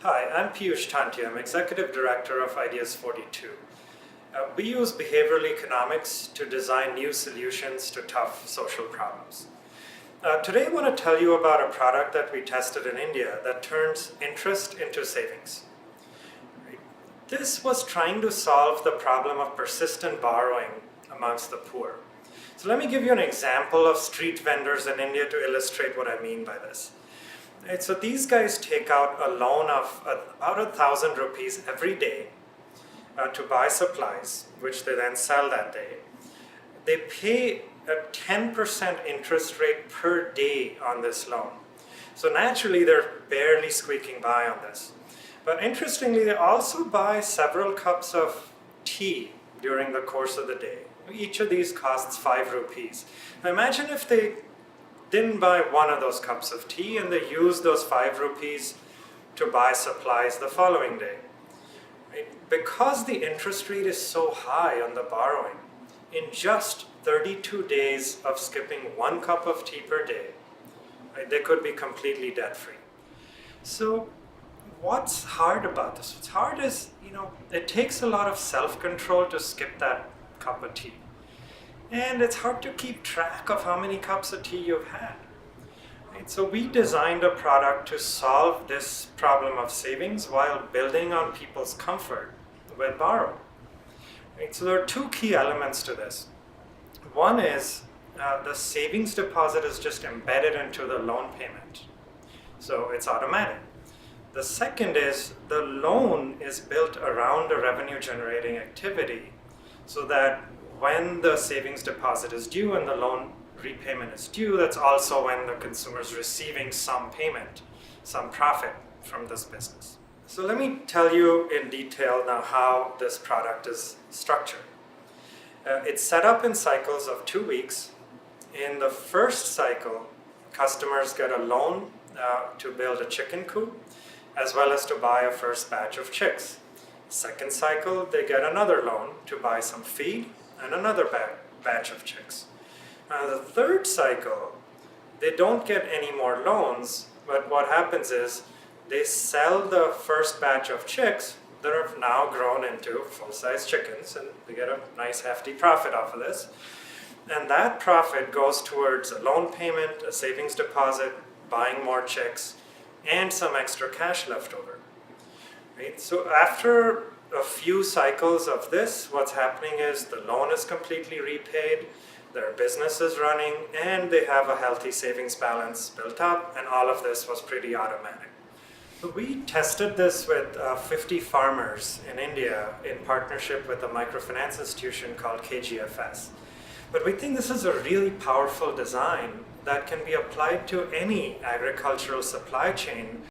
Hi, I'm Piyush Tanti. I'm Executive Director of Ideas 42. We use behavioral economics to design new solutions to tough social problems. Today I want to tell you about a product that we tested in India that turns interest into savings. This was trying to solve the problem of persistent borrowing amongst the poor. So let me give you an example of street vendors in India to illustrate what I mean by this. Right, so these guys take out a loan of about 1,000 rupees every day to buy supplies, which they then sell that day. They pay a 10% interest rate per day on this loan. So naturally, they're barely squeaking by on this. But interestingly, they also buy several cups of tea during the course of the day. Each of these costs 5 rupees. Now imagine if they didn't buy one of those cups of tea and they used those 5 rupees to buy supplies the following day. Right? Because the interest rate is so high on the borrowing, in just 32 days of skipping 1 cup of tea per day, right, they could be completely debt-free. So what's hard about this? What's hard is, it takes a lot of self-control to skip that cup of tea. And it's hard to keep track of how many cups of tea you've had. Right? So we designed a product to solve this problem of savings while building on people's comfort with borrowing. Right? So there are 2 key elements to this. One is the savings deposit is just embedded into the loan payment. So it's automatic. The second is the loan is built around a revenue generating activity so that when the savings deposit is due and the loan repayment is due, that's also when the consumer is receiving some payment, some profit from this business. So let me tell you in detail now how this product is structured. It's set up in cycles of 2 weeks. In the first cycle, customers get a loan to build a chicken coop, as well as to buy a first batch of chicks. Second cycle, they get another loan to buy some feed and another batch of chicks. The third cycle, they don't get any more loans, but what happens is they sell the first batch of chicks that have now grown into full-size chickens, and they get a nice hefty profit off of this. And that profit goes towards a loan payment, a savings deposit, buying more chicks, and some extra cash left over. Right? So after a few cycles of this, what's happening is the loan is completely repaid, their business is running, and they have a healthy savings balance built up, and all of this was pretty automatic. So we tested this with 50 farmers in India in partnership with a microfinance institution called KGFS. But we think this is a really powerful design that can be applied to any agricultural supply chain